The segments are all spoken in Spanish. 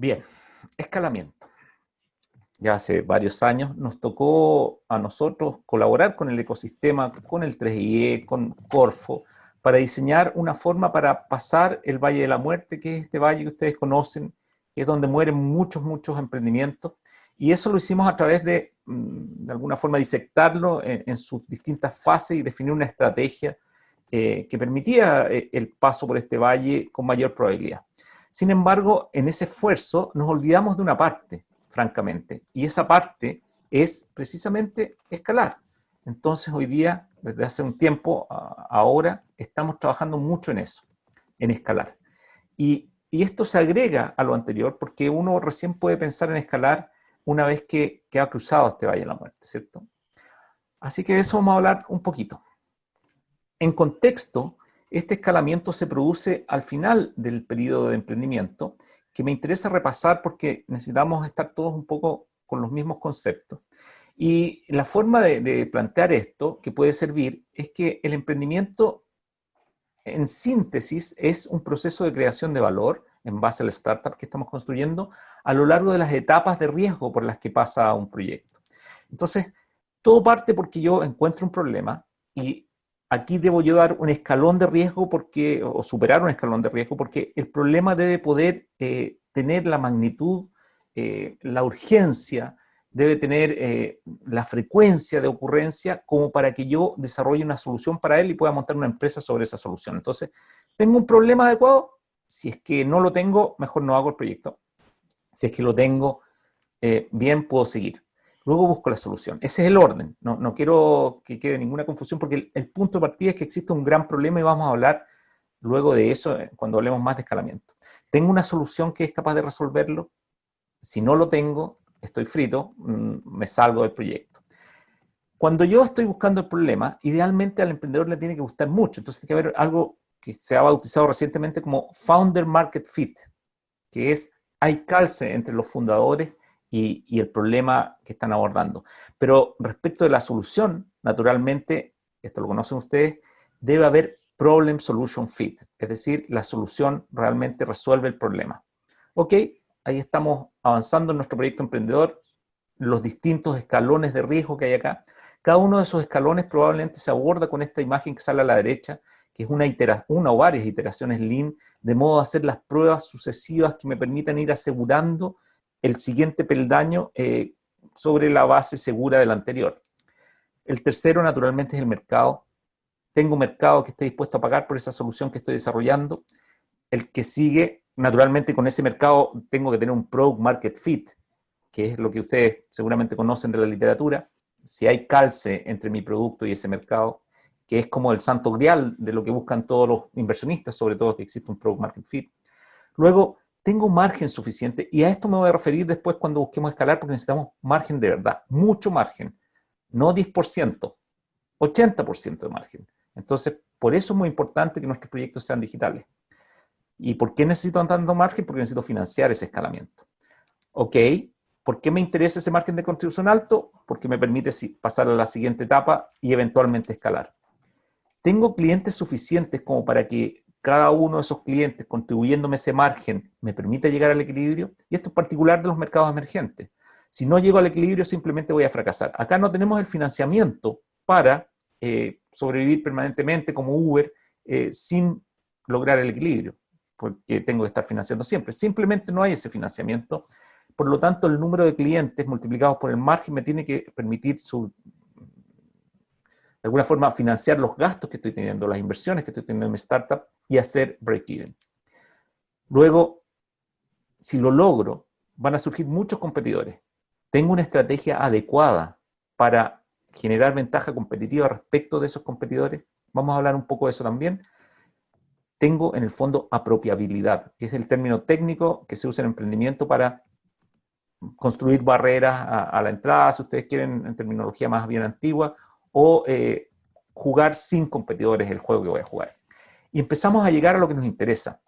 Bien, escalamiento. Ya hace varios años nos tocó a nosotros colaborar con el ecosistema, con el 3IE, con Corfo, para diseñar una forma para pasar el Valle de la Muerte, que es este valle que ustedes conocen, que es donde mueren muchos emprendimientos. Y eso lo hicimos a través de alguna forma, disectarlo en sus distintas fases y definir una estrategia que permitía el paso por este valle con mayor probabilidad. Sin embargo, en ese esfuerzo nos olvidamos de una parte, francamente, y esa parte es precisamente escalar. Entonces, hoy día, desde hace un tiempo, ahora, estamos trabajando mucho en eso, en escalar. Y esto se agrega a lo anterior porque uno recién puede pensar en escalar una vez que ha cruzado este Valle de la Muerte, ¿cierto? Así que de eso vamos a hablar un poquito. En contexto, este escalamiento se produce al final del periodo de emprendimiento, que me interesa repasar porque necesitamos estar todos un poco con los mismos conceptos. Y la forma de plantear esto que puede servir es que el emprendimiento, en síntesis, es un proceso de creación de valor en base al startup que estamos construyendo a lo largo de las etapas de riesgo por las que pasa un proyecto. Entonces, todo parte porque yo encuentro un problema y aquí debo yo dar un escalón de riesgo o superar un escalón de riesgo porque el problema debe poder tener la magnitud, la urgencia, debe tener la frecuencia de ocurrencia como para que yo desarrolle una solución para él y pueda montar una empresa sobre esa solución. Entonces, ¿tengo un problema adecuado? Si es que no lo tengo, mejor no hago el proyecto. Si es que lo tengo, bien puedo seguir. Luego busco la solución. Ese es el orden. No quiero que quede ninguna confusión porque el punto de partida es que existe un gran problema y vamos a hablar luego de eso cuando hablemos más de escalamiento. ¿Tengo una solución que es capaz de resolverlo? Si no lo tengo, estoy frito, me salgo del proyecto. Cuando yo estoy buscando el problema, idealmente al emprendedor le tiene que gustar mucho. Entonces tiene que haber algo que se ha bautizado recientemente como Founder Market Fit, que es, hay calce entre los fundadores y el problema que están abordando. Pero respecto de la solución, naturalmente, esto lo conocen ustedes, debe haber Problem Solution Fit, es decir, la solución realmente resuelve el problema. Ok, ahí estamos avanzando en nuestro proyecto emprendedor, los distintos escalones de riesgo que hay acá. Cada uno de esos escalones probablemente se aborda con esta imagen que sale a la derecha, que es una o varias iteraciones Lean, de modo de hacer las pruebas sucesivas que me permitan ir asegurando el siguiente peldaño sobre la base segura del anterior. El tercero, naturalmente, es el mercado. Tengo un mercado que esté dispuesto a pagar por esa solución que estoy desarrollando. El que sigue, naturalmente, con ese mercado tengo que tener un product market fit, que es lo que ustedes seguramente conocen de la literatura. Si hay calce entre mi producto y ese mercado, que es como el santo grial de lo que buscan todos los inversionistas, sobre todo que existe un product market fit. Luego, tengo margen suficiente, y a esto me voy a referir después cuando busquemos escalar, porque necesitamos margen de verdad, mucho margen, no 10%, 80% de margen. Entonces, por eso es muy importante que nuestros proyectos sean digitales. ¿Y por qué necesito tanto margen? Porque necesito financiar ese escalamiento. Ok, ¿por qué me interesa ese margen de contribución alto? Porque me permite pasar a la siguiente etapa y eventualmente escalar. ¿Tengo clientes suficientes como para que cada uno de esos clientes, contribuyéndome ese margen, me permita llegar al equilibrio? Y esto es particular de los mercados emergentes. Si no llego al equilibrio, simplemente voy a fracasar. Acá no tenemos el financiamiento para sobrevivir permanentemente como Uber sin lograr el equilibrio, porque tengo que estar financiando siempre. Simplemente no hay ese financiamiento. Por lo tanto, el número de clientes multiplicados por el margen me tiene que permitir de alguna forma financiar los gastos que estoy teniendo, las inversiones que estoy teniendo en mi startup y hacer break-even. Luego, si lo logro, van a surgir muchos competidores. Tengo una estrategia adecuada para generar ventaja competitiva respecto de esos competidores. Vamos a hablar un poco de eso también. Tengo, en el fondo, apropiabilidad, que es el término técnico que se usa en emprendimiento para construir barreras a la entrada, si ustedes quieren, en terminología más bien antigua, o jugar sin competidores el juego que voy a jugar. Y empezamos a llegar a lo que nos interesa.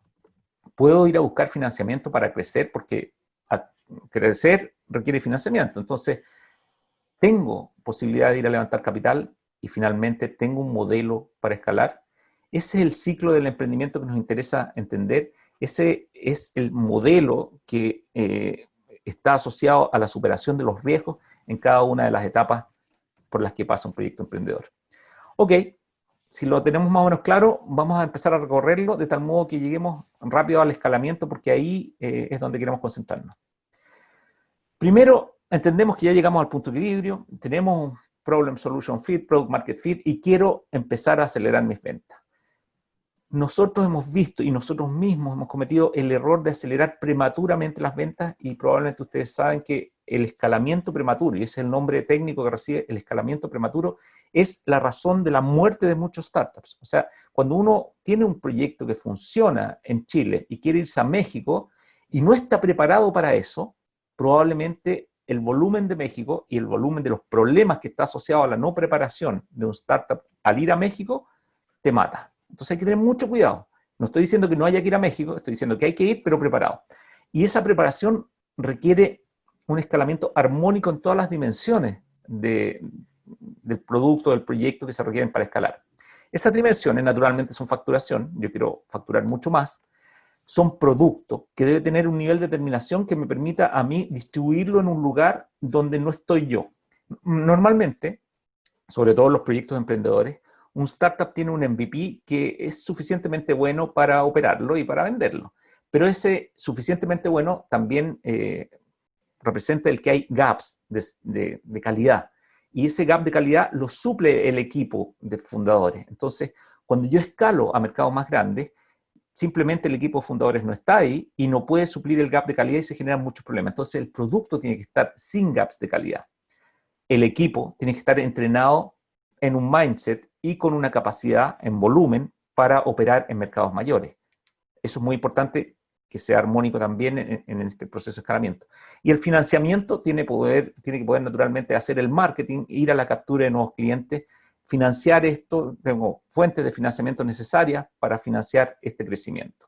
Puedo ir a buscar financiamiento para crecer, porque crecer requiere financiamiento. Entonces, tengo posibilidad de ir a levantar capital y finalmente tengo un modelo para escalar. Ese es el ciclo del emprendimiento que nos interesa entender, Ese es el modelo que está asociado a la superación de los riesgos en cada una de las etapas por las que pasa un proyecto emprendedor. Ok, si lo tenemos más o menos claro, vamos a empezar a recorrerlo de tal modo que lleguemos rápido al escalamiento, porque ahí es donde queremos concentrarnos. Primero, entendemos que ya llegamos al punto de equilibrio, tenemos un Problem Solution Fit, Product Market Fit, y quiero empezar a acelerar mis ventas. Nosotros hemos visto y nosotros mismos hemos cometido el error de acelerar prematuramente las ventas, y probablemente ustedes saben que el escalamiento prematuro, y ese es el nombre técnico que recibe, el escalamiento prematuro, es la razón de la muerte de muchos startups. O sea, cuando uno tiene un proyecto que funciona en Chile y quiere irse a México y no está preparado para eso, probablemente el volumen de México y el volumen de los problemas que está asociado a la no preparación de un startup al ir a México te mata. Entonces hay que tener mucho cuidado. No estoy diciendo que no haya que ir a México, estoy diciendo que hay que ir, pero preparado. Y esa preparación requiere un escalamiento armónico en todas las dimensiones del producto, del proyecto que se requieren para escalar. Esas dimensiones naturalmente son facturación, yo quiero facturar mucho más, son producto que debe tener un nivel de determinación que me permita a mí distribuirlo en un lugar donde no estoy yo. Normalmente, sobre todo en los proyectos emprendedores, un startup tiene un MVP que es suficientemente bueno para operarlo y para venderlo. Pero ese suficientemente bueno también representa el que hay gaps de calidad. Y ese gap de calidad lo suple el equipo de fundadores. Entonces, cuando yo escalo a mercados más grandes, simplemente el equipo de fundadores no está ahí y no puede suplir el gap de calidad y se generan muchos problemas. Entonces, el producto tiene que estar sin gaps de calidad. El equipo tiene que estar entrenado en un mindset y con una capacidad en volumen para operar en mercados mayores. Eso es muy importante, que sea armónico también en este proceso de escalamiento. Y el financiamiento tiene que poder naturalmente hacer el marketing, ir a la captura de nuevos clientes, financiar esto, tengo fuentes de financiamiento necesarias para financiar este crecimiento.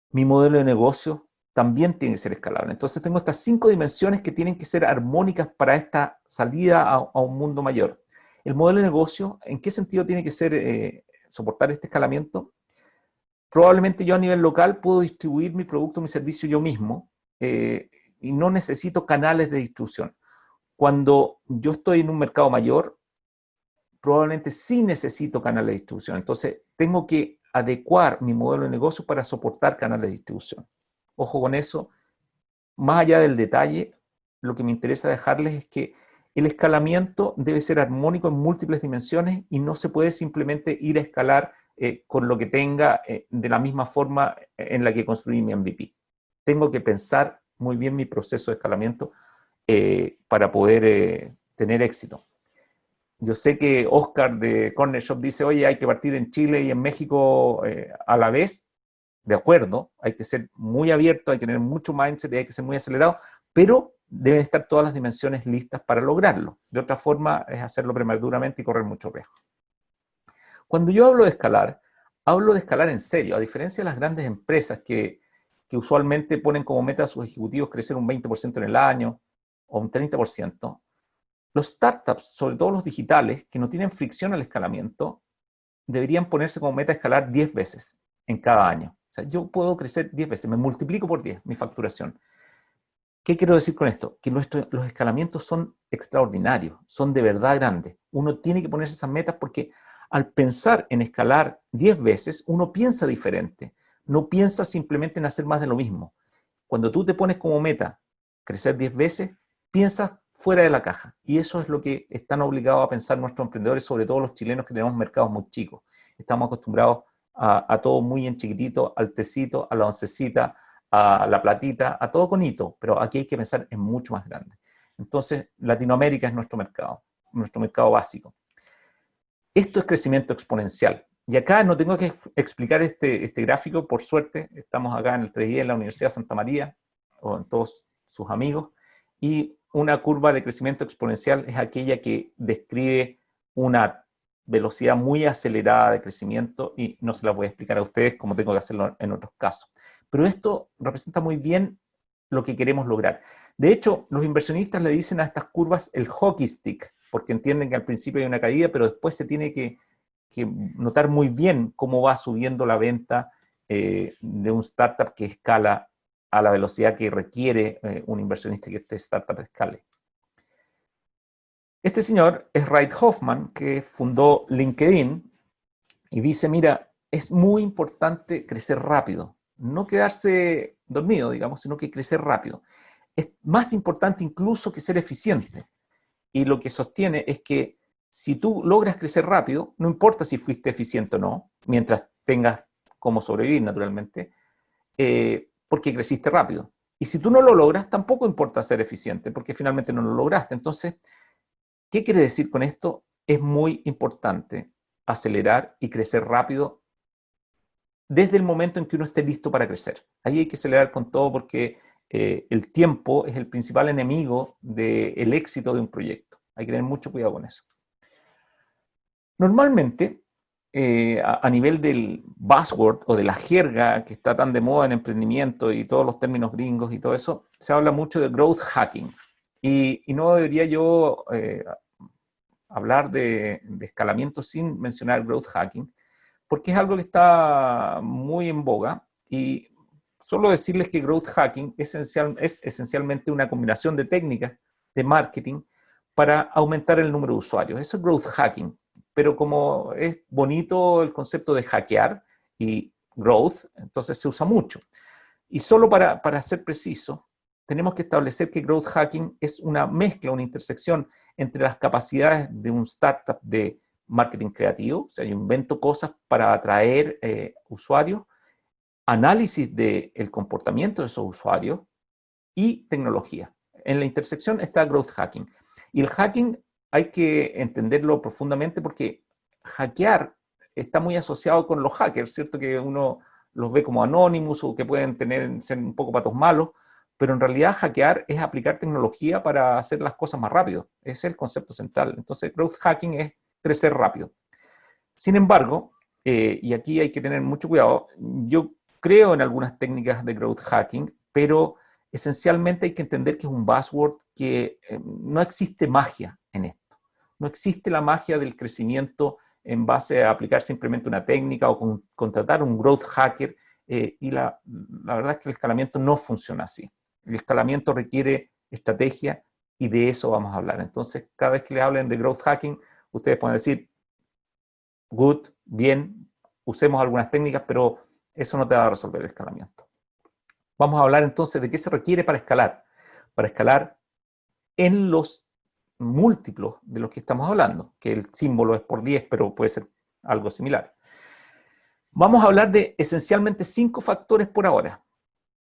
Mi modelo de negocio también tiene que ser escalable. Entonces tengo estas 5 dimensiones que tienen que ser armónicas para esta salida a un mundo mayor. El modelo de negocio, ¿en qué sentido tiene que ser soportar este escalamiento? Probablemente yo a nivel local puedo distribuir mi producto, mi servicio yo mismo, y no necesito canales de distribución. Cuando yo estoy en un mercado mayor, probablemente sí necesito canales de distribución. Entonces tengo que adecuar mi modelo de negocio para soportar canales de distribución. Ojo con eso. Más allá del detalle, lo que me interesa dejarles es que el escalamiento debe ser armónico en múltiples dimensiones y no se puede simplemente ir a escalar con lo que tenga de la misma forma en la que construí mi MVP. Tengo que pensar muy bien mi proceso de escalamiento para poder tener éxito. Yo sé que Oscar de Corner Shop dice, oye, hay que partir en Chile y en México a la vez. De acuerdo, hay que ser muy abierto, hay que tener mucho mindset y hay que ser muy acelerado, pero deben estar todas las dimensiones listas para lograrlo. De otra forma, es hacerlo prematuramente y correr mucho riesgo. Cuando yo hablo de escalar en serio, a diferencia de las grandes empresas que usualmente ponen como meta a sus ejecutivos crecer un 20% en el año o un 30%, los startups, sobre todo los digitales, que no tienen fricción al escalamiento, deberían ponerse como meta escalar 10 veces en cada año. O sea, yo puedo crecer 10 veces, me multiplico por 10 mi facturación. ¿Qué quiero decir con esto? Que los escalamientos son extraordinarios, son de verdad grandes. Uno tiene que ponerse esas metas porque al pensar en escalar 10 veces, uno piensa diferente. No piensa simplemente en hacer más de lo mismo. Cuando tú te pones como meta crecer 10 veces, piensas fuera de la caja. Y eso es lo que están obligados a pensar nuestros emprendedores, sobre todo los chilenos que tenemos mercados muy chicos. Estamos acostumbrados a todo muy en chiquitito, al tecito, a la oncecita, a la platita, a todo con hito, pero aquí hay que pensar en mucho más grande. Entonces, Latinoamérica es nuestro mercado básico. Esto es crecimiento exponencial. Y acá no tengo que explicar este gráfico, por suerte, estamos acá en el 3I en la Universidad de Santa María, o en todos sus amigos, y una curva de crecimiento exponencial es aquella que describe una velocidad muy acelerada de crecimiento, y no se la voy a explicar a ustedes como tengo que hacerlo en otros casos. Pero esto representa muy bien lo que queremos lograr. De hecho, los inversionistas le dicen a estas curvas el hockey stick, porque entienden que al principio hay una caída, pero después se tiene que notar muy bien cómo va subiendo la venta de un startup que escala a la velocidad que requiere un inversionista que este startup escale. Este señor es Reid Hoffman, que fundó LinkedIn, y dice, mira, es muy importante crecer rápido, no quedarse dormido, digamos, sino que crecer rápido. Es más importante incluso que ser eficiente. Y lo que sostiene es que si tú logras crecer rápido, no importa si fuiste eficiente o no, mientras tengas cómo sobrevivir, naturalmente, porque creciste rápido. Y si tú no lo logras, tampoco importa ser eficiente, porque finalmente no lo lograste. Entonces, ¿qué quiere decir con esto? Es muy importante acelerar y crecer rápido desde el momento en que uno esté listo para crecer. Ahí hay que acelerar con todo porque el tiempo es el principal enemigo del éxito de un proyecto. Hay que tener mucho cuidado con eso. Normalmente, a nivel del buzzword o de la jerga que está tan de moda en emprendimiento y todos los términos gringos y todo eso, se habla mucho de growth hacking. Y no debería yo hablar de escalamiento sin mencionar growth hacking, porque es algo que está muy en boga. Y solo decirles que growth hacking es esencialmente una combinación de técnicas de marketing para aumentar el número de usuarios. Eso es growth hacking. Pero como es bonito el concepto de hackear y growth, entonces se usa mucho. Y solo para ser preciso, tenemos que establecer que growth hacking es una mezcla, una intersección entre las capacidades de un startup de marketing creativo, o sea, yo invento cosas para atraer usuarios, análisis del comportamiento de esos usuarios y tecnología. En la intersección está growth hacking. Y el hacking hay que entenderlo profundamente porque hackear está muy asociado con los hackers, ¿cierto? Que uno los ve como anónimos o que pueden ser un poco patos malos, pero en realidad hackear es aplicar tecnología para hacer las cosas más rápido. Ese es el concepto central. Entonces, growth hacking es crecer rápido. Sin embargo, y aquí hay que tener mucho cuidado, yo creo en algunas técnicas de growth hacking, pero esencialmente hay que entender que es un buzzword que no existe magia en esto. No existe la magia del crecimiento en base a aplicar simplemente una técnica o contratar un growth hacker, y la verdad es que el escalamiento no funciona así. El escalamiento requiere estrategia y de eso vamos a hablar. Entonces, cada vez que le hablen de growth hacking, ustedes pueden decir, good, bien, usemos algunas técnicas, pero eso no te va a resolver el escalamiento. Vamos a hablar entonces de qué se requiere para escalar. Para escalar en los múltiplos de los que estamos hablando, que el símbolo es por 10, pero puede ser algo similar. Vamos a hablar de esencialmente 5 factores por ahora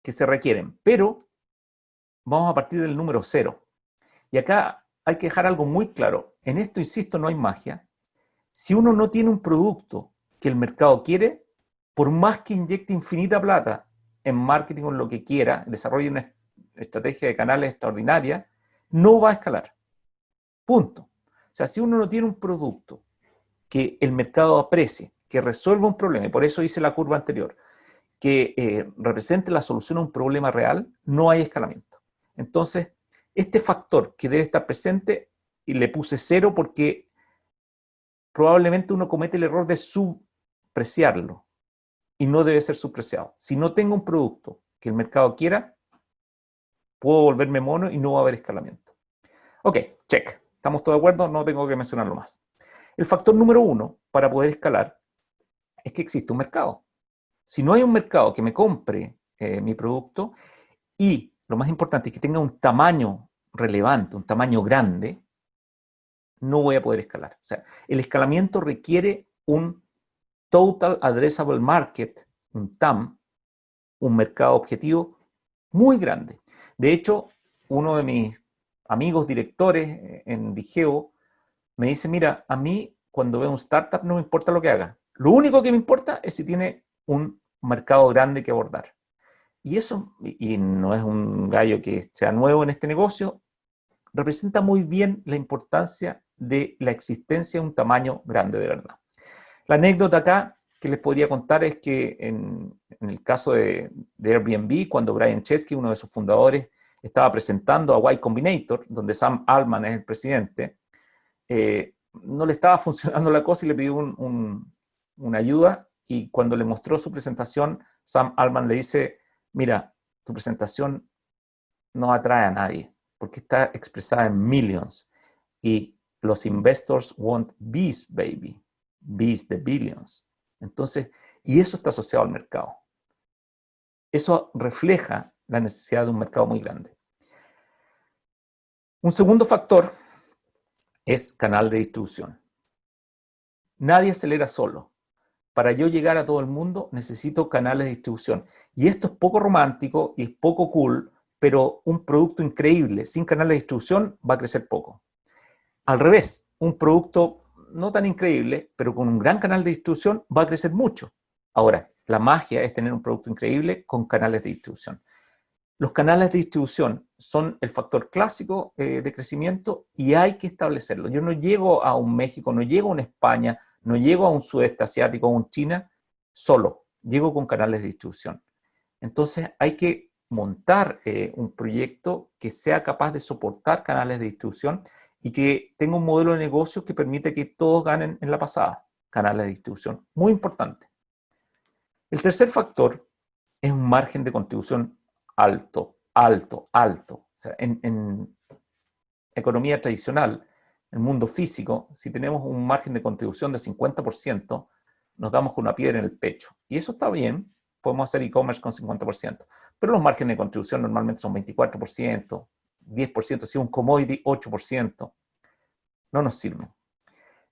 que se requieren, pero vamos a partir del número 0. Y acá hay que dejar algo muy claro. En esto, insisto, no hay magia. Si uno no tiene un producto que el mercado quiere, por más que inyecte infinita plata en marketing o en lo que quiera, desarrolle una estrategia de canales extraordinaria, no va a escalar. Punto. O sea, si uno no tiene un producto que el mercado aprecie, que resuelva un problema, y por eso hice la curva anterior, que represente la solución a un problema real, no hay escalamiento. Entonces, este factor que debe estar presente, y le puse 0 porque probablemente uno comete el error de subpreciarlo y no debe ser subpreciado. Si no tengo un producto que el mercado quiera, puedo volverme mono y no va a haber escalamiento. Ok, check. ¿Estamos todos de acuerdo? No tengo que mencionarlo más. El factor número 1 para poder escalar es que existe un mercado. Si no hay un mercado que me compre mi producto y, lo más importante, es que tenga un tamaño relevante, un tamaño grande, no voy a poder escalar. O sea, el escalamiento requiere un Total Addressable Market, un TAM, un mercado objetivo muy grande. De hecho, uno de mis amigos directores en Digeo me dice, mira, a mí cuando veo un startup no me importa lo que haga. Lo único que me importa es si tiene un mercado grande que abordar. Y eso, y no es un gallo que sea nuevo en este negocio, representa muy bien la importancia de la existencia de un tamaño grande de verdad. La anécdota acá que les podría contar es que en el caso de Airbnb, cuando Brian Chesky, uno de sus fundadores, estaba presentando a Y Combinator, donde Sam Altman es el presidente, no le estaba funcionando la cosa y le pidió una ayuda y cuando le mostró su presentación, Sam Altman le dice, mira, tu presentación no atrae a nadie, porque está expresada en millions, y los investors want B's, baby, B's de billions. Entonces, y eso está asociado al mercado. Eso refleja la necesidad de un mercado muy grande. Un segundo factor es canal de distribución. Nadie acelera solo. Para yo llegar a todo el mundo necesito canales de distribución. Y esto es poco romántico y es poco cool, pero un producto increíble sin canales de distribución va a crecer poco. Al revés, un producto no tan increíble, pero con un gran canal de distribución va a crecer mucho. Ahora, la magia es tener un producto increíble con canales de distribución. Los canales de distribución son el factor clásico de crecimiento y hay que establecerlo. Yo no llego a un México, no llego a una España, no llego a un sudeste asiático o un China solo, llego con canales de distribución. Entonces hay que montar un proyecto que sea capaz de soportar canales de distribución y que tenga un modelo de negocio que permite que todos ganen en la pasada. Canales de distribución, muy importante. El tercer factor es un margen de contribución alto, alto, alto. O sea, en economía tradicional, en el mundo físico, si tenemos un margen de contribución de 50%, nos damos con una piedra en el pecho. Y eso está bien, podemos hacer e-commerce con 50%, pero los márgenes de contribución normalmente son 24%, 10%, si es un commodity, 8%. No nos sirven.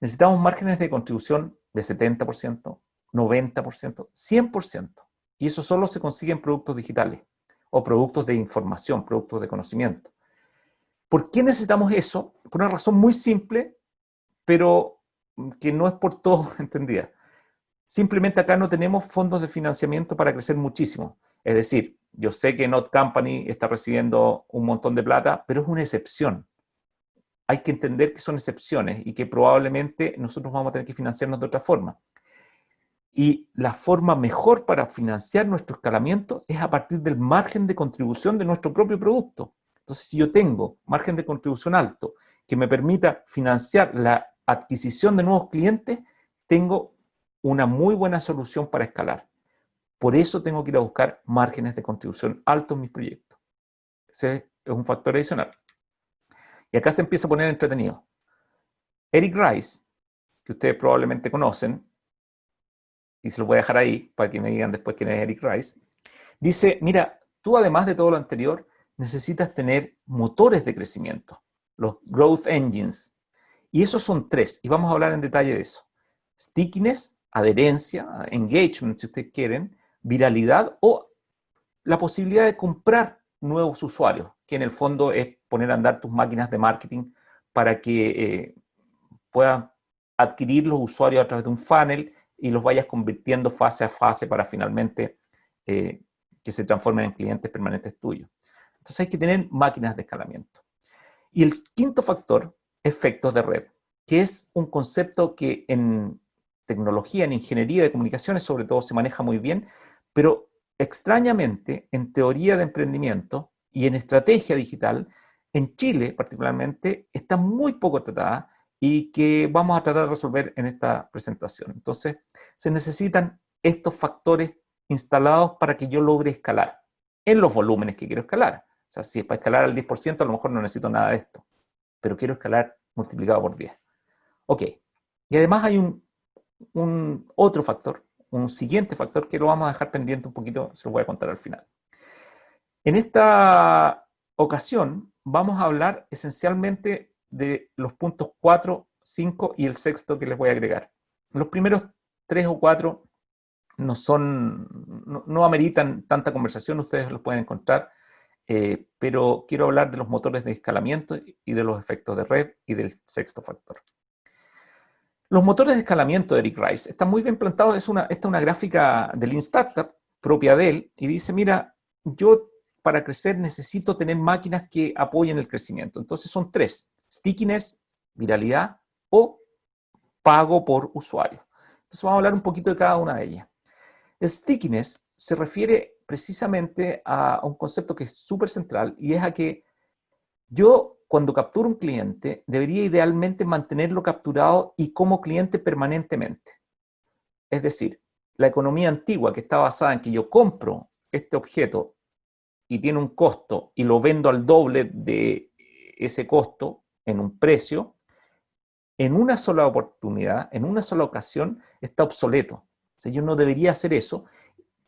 Necesitamos márgenes de contribución de 70%, 90%, 100%. Y eso solo se consigue en productos digitales o productos de información, productos de conocimiento. ¿Por qué necesitamos eso? Por una razón muy simple, pero que no es por todos entendida. Simplemente acá no tenemos fondos de financiamiento para crecer muchísimo. Es decir, yo sé que Not Company está recibiendo un montón de plata, pero es una excepción. Hay que entender que son excepciones y que probablemente nosotros vamos a tener que financiarnos de otra forma. Y la forma mejor para financiar nuestro escalamiento es a partir del margen de contribución de nuestro propio producto. Entonces, si yo tengo margen de contribución alto que me permita financiar la adquisición de nuevos clientes, tengo una muy buena solución para escalar. Por eso tengo que ir a buscar márgenes de contribución altos en mis proyectos. Ese es un factor adicional. Y acá se empieza a poner entretenido. Eric Rice, que ustedes probablemente conocen, y se lo voy a dejar ahí para que me digan después quién es Eric Rice, dice, mira, tú además de todo lo anterior, necesitas tener motores de crecimiento, los growth engines. Y esos son tres, y vamos a hablar en detalle de eso. Stickiness, adherencia, engagement, si ustedes quieren, viralidad o la posibilidad de comprar nuevos usuarios, que en el fondo es poner a andar tus máquinas de marketing para que puedan adquirir los usuarios a través de un funnel y los vayas convirtiendo fase a fase para finalmente que se transformen en clientes permanentes tuyos. Entonces hay que tener máquinas de escalamiento. Y el quinto factor, efectos de red, que es un concepto que en tecnología, en ingeniería de comunicaciones sobre todo se maneja muy bien, pero extrañamente en teoría de emprendimiento y en estrategia digital, en Chile particularmente, está muy poco tratada y que vamos a tratar de resolver en esta presentación. Entonces, se necesitan estos factores instalados para que yo logre escalar en los volúmenes que quiero escalar. O sea, si es para escalar al 10%, a lo mejor no necesito nada de esto, pero quiero escalar multiplicado por 10. Ok. Y además hay un otro factor, un siguiente factor que lo vamos a dejar pendiente un poquito, se lo voy a contar al final. En esta ocasión vamos a hablar esencialmente de los puntos 4, 5 y el sexto que les voy a agregar. Los primeros 3 o 4 no ameritan tanta conversación, ustedes los pueden encontrar, pero quiero hablar de los motores de escalamiento y de los efectos de red y del sexto factor. Los motores de escalamiento de Eric Rice están muy bien plantados. Esta es una gráfica de Lean Startup propia de él y dice, mira, yo para crecer necesito tener máquinas que apoyen el crecimiento. Entonces son tres: stickiness, viralidad o pago por usuario. Entonces vamos a hablar un poquito de cada una de ellas. El stickiness se refiere precisamente a un concepto que es súper central y es a que yo, cuando capturo un cliente, debería idealmente mantenerlo capturado y como cliente permanentemente. Es decir, la economía antigua, que está basada en que yo compro este objeto y tiene un costo y lo vendo al doble de ese costo en un precio, en una sola oportunidad, en una sola ocasión, está obsoleto. O sea, yo no debería hacer eso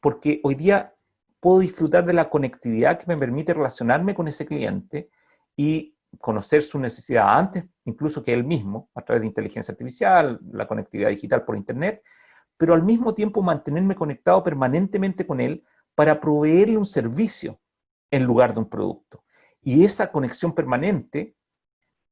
porque hoy día puedo disfrutar de la conectividad que me permite relacionarme con ese cliente y conocer su necesidad antes, incluso que él mismo, a través de inteligencia artificial, la conectividad digital por internet, pero al mismo tiempo mantenerme conectado permanentemente con él para proveerle un servicio en lugar de un producto. Y esa conexión permanente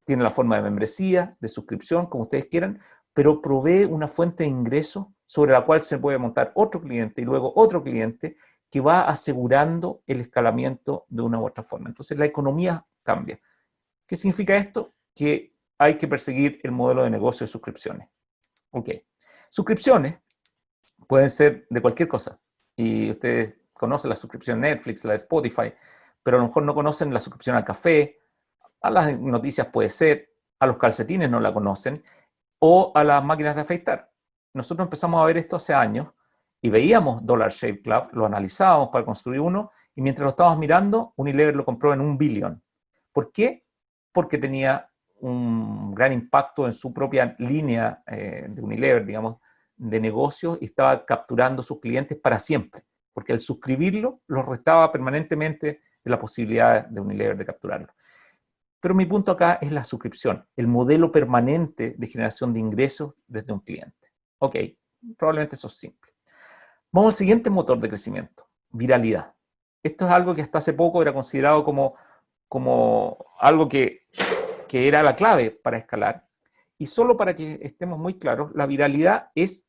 tiene la forma de membresía, de suscripción, como ustedes quieran, pero provee una fuente de ingresos sobre la cual se puede montar otro cliente y luego otro cliente que va asegurando el escalamiento de una u otra forma. Entonces la economía cambia. ¿Qué significa esto? Que hay que perseguir el modelo de negocio de suscripciones. Ok. Suscripciones pueden ser de cualquier cosa. Y ustedes conocen la suscripción Netflix, la de Spotify, pero a lo mejor no conocen la suscripción al café, a las noticias puede ser, a los calcetines no la conocen, o a las máquinas de afeitar. Nosotros empezamos a ver esto hace años y veíamos Dollar Shave Club, lo analizábamos para construir uno, y mientras lo estábamos mirando, Unilever lo compró en $1 billón. ¿Por qué? Porque tenía un gran impacto en su propia línea de Unilever, digamos, de negocios, y estaba capturando sus clientes para siempre, porque al suscribirlo, los restaba permanentemente de la posibilidad de Unilever de capturarlo. Pero mi punto acá es la suscripción, el modelo permanente de generación de ingresos desde un cliente. Ok, probablemente eso es simple. Vamos al siguiente motor de crecimiento, viralidad. Esto es algo que hasta hace poco era considerado como algo que era la clave para escalar. Y solo para que estemos muy claros, la viralidad es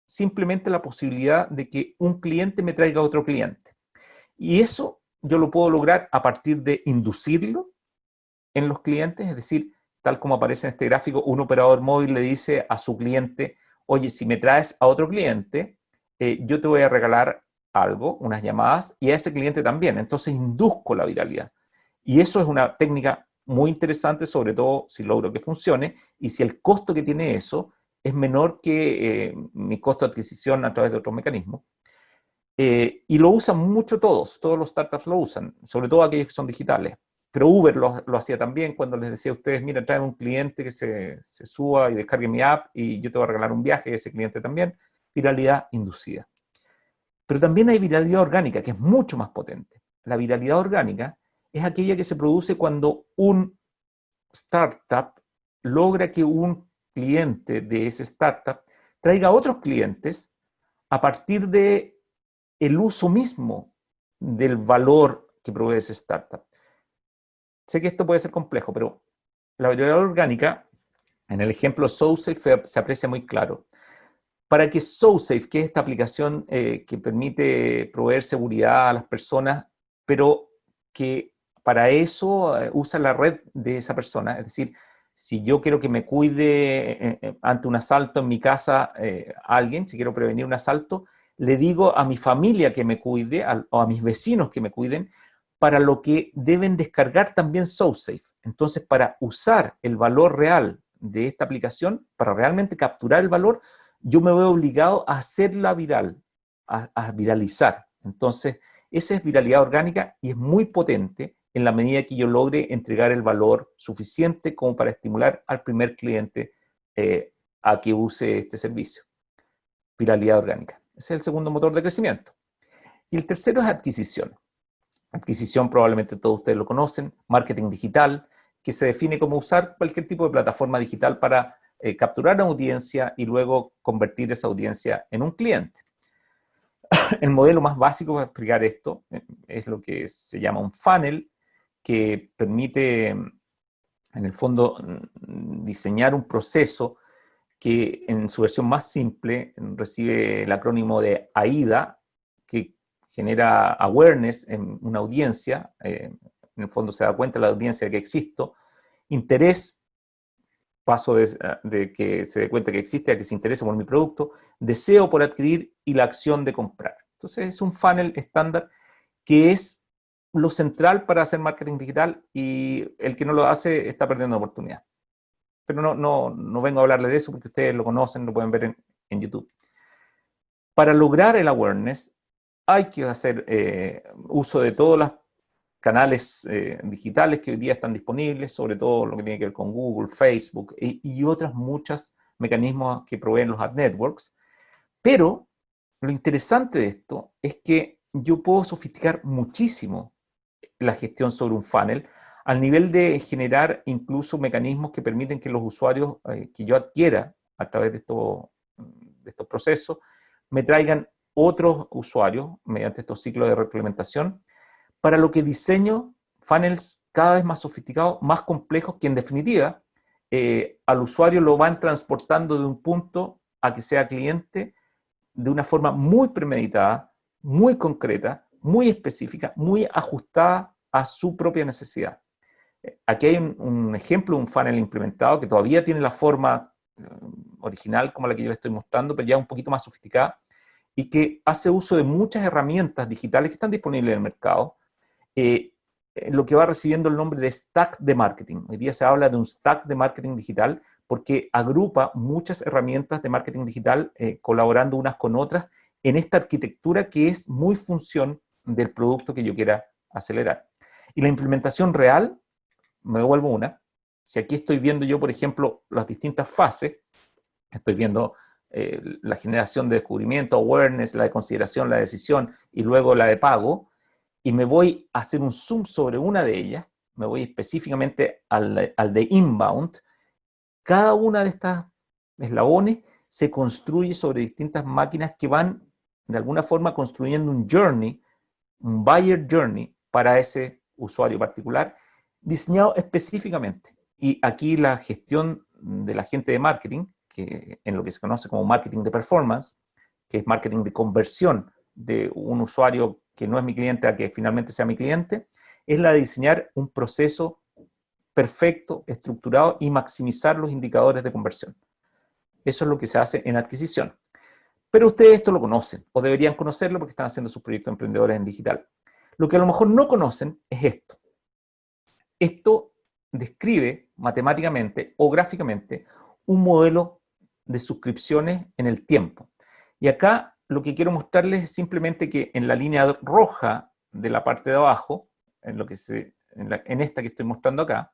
simplemente la posibilidad de que un cliente me traiga a otro cliente. Y eso yo lo puedo lograr a partir de inducirlo en los clientes, es decir, tal como aparece en este gráfico, un operador móvil le dice a su cliente, oye, si me traes a otro cliente, yo te voy a regalar algo, unas llamadas, y a ese cliente también. Entonces induzco la viralidad. Y eso es una técnica muy interesante, sobre todo si logro que funcione, y si el costo que tiene eso es menor que mi costo de adquisición a través de otros mecanismos. Y lo usan mucho todos los startups lo usan, sobre todo aquellos que son digitales. Pero Uber lo hacía también cuando les decía a ustedes, mira, traen un cliente que se suba y descargue mi app y yo te voy a regalar un viaje a ese cliente también. Viralidad inducida. Pero también hay viralidad orgánica, que es mucho más potente. La viralidad orgánica es aquella que se produce cuando un startup logra que un cliente de ese startup traiga a otros clientes a partir de el uso mismo del valor que provee ese startup. Sé que esto puede ser complejo, pero la viralidad orgánica, en el ejemplo SoSafe, se aprecia muy claro. Para que SoSafe, que es esta aplicación que permite proveer seguridad a las personas, pero que para eso usa la red de esa persona, es decir, si yo quiero que me cuide ante un asalto en mi casa alguien, si quiero prevenir un asalto, le digo a mi familia que me cuide o a mis vecinos que me cuiden, para lo que deben descargar también SoSafe. Entonces, para usar el valor real de esta aplicación, para realmente capturar el valor, yo me veo obligado a hacerla viral, a viralizar. Entonces, esa es viralidad orgánica y es muy potente en la medida que yo logre entregar el valor suficiente como para estimular al primer cliente a que use este servicio. Viralidad orgánica. Ese es el segundo motor de crecimiento. Y el tercero es adquisición. Adquisición probablemente todos ustedes lo conocen, marketing digital, que se define como usar cualquier tipo de plataforma digital para capturar a audiencia y luego convertir esa audiencia en un cliente. El modelo más básico para explicar esto es lo que se llama un funnel, que permite, en el fondo, diseñar un proceso que en su versión más simple recibe el acrónimo de AIDA, que genera awareness en una audiencia, en el fondo se da cuenta la audiencia de que existo, interés, paso de que se dé cuenta que existe a que se interese por mi producto, deseo por adquirir y la acción de comprar. Entonces es un funnel estándar que es lo central para hacer marketing digital y el que no lo hace está perdiendo la oportunidad. Pero no vengo a hablarle de eso porque ustedes lo conocen, lo pueden ver en YouTube. Para lograr el awareness hay que hacer uso de todos los canales digitales que hoy día están disponibles, sobre todo lo que tiene que ver con Google, Facebook y otros muchos mecanismos que proveen los ad networks. Pero lo interesante de esto es que yo puedo sofisticar muchísimo la gestión sobre un funnel al nivel de generar incluso mecanismos que permiten que los usuarios que yo adquiera a través de estos procesos me traigan otros usuarios mediante estos ciclos de retroalimentación, para lo que diseño funnels cada vez más sofisticados, más complejos, que en definitiva al usuario lo van transportando de un punto a que sea cliente de una forma muy premeditada, muy concreta, muy específica, muy ajustada a su propia necesidad. Aquí hay un ejemplo, un funnel implementado que todavía tiene la forma original como la que yo le estoy mostrando, pero ya un poquito más sofisticada, y que hace uso de muchas herramientas digitales que están disponibles en el mercado, lo que va recibiendo el nombre de stack de marketing. Hoy día se habla de un stack de marketing digital porque agrupa muchas herramientas de marketing digital colaborando unas con otras en esta arquitectura que es muy función del producto que yo quiera acelerar. Y la implementación real, me devuelvo una, si aquí estoy viendo yo, por ejemplo, las distintas fases, estoy viendo la generación de descubrimiento, awareness, la de consideración, la de decisión y luego la de pago, y me voy a hacer un zoom sobre una de ellas, me voy específicamente al de inbound. Cada una de estas eslabones se construye sobre distintas máquinas que van de alguna forma construyendo un journey, un buyer journey para ese usuario particular, diseñado específicamente. Y aquí la gestión de la gente de marketing, que en lo que se conoce como marketing de performance, que es marketing de conversión de un usuario que no es mi cliente a que finalmente sea mi cliente, es la de diseñar un proceso perfecto, estructurado y maximizar los indicadores de conversión. Eso es lo que se hace en adquisición. Pero ustedes esto lo conocen, o deberían conocerlo porque están haciendo sus proyectos emprendedores en digital. Lo que a lo mejor no conocen es esto. Esto describe matemáticamente o gráficamente un modelo de suscripciones en el tiempo. Y acá lo que quiero mostrarles es simplemente que en la línea roja de la parte de abajo, en esta que estoy mostrando acá,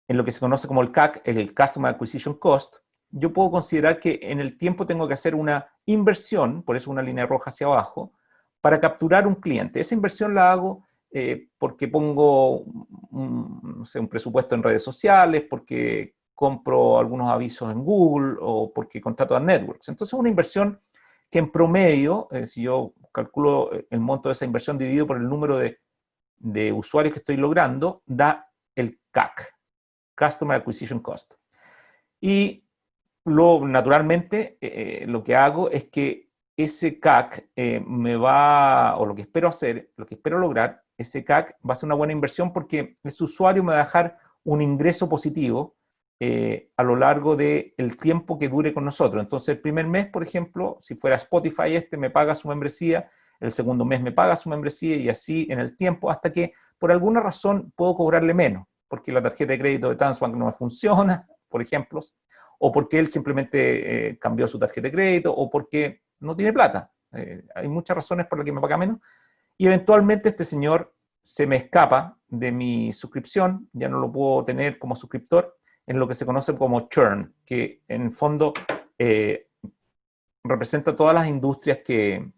en lo que se conoce como el CAC, el Customer Acquisition Cost, yo puedo considerar que en el tiempo tengo que hacer una inversión, por eso una línea roja hacia abajo, para capturar un cliente. Esa inversión la hago porque pongo no sé, un presupuesto en redes sociales, porque compro algunos avisos en Google o porque contrato a networks. Entonces es una inversión que en promedio, si yo calculo el monto de esa inversión dividido por el número de usuarios que estoy logrando, da el CAC, Customer Acquisition Cost. Y naturalmente lo que hago es que ese CAC o lo que espero hacer, lo que espero lograr, ese CAC va a ser una buena inversión porque ese usuario me va a dejar un ingreso positivo a lo largo del tiempo que dure con nosotros. Entonces el primer mes, por ejemplo, si fuera Spotify me paga su membresía, el segundo mes me paga su membresía y así en el tiempo hasta que por alguna razón puedo cobrarle menos, porque la tarjeta de crédito de Transbank no me funciona, por ejemplo, o porque él simplemente cambió su tarjeta de crédito, o porque no tiene plata. Hay muchas razones por las que me paga menos. Y eventualmente este señor se me escapa de mi suscripción, ya no lo puedo tener como suscriptor, en lo que se conoce como churn, que en el fondo representa todas las industrias que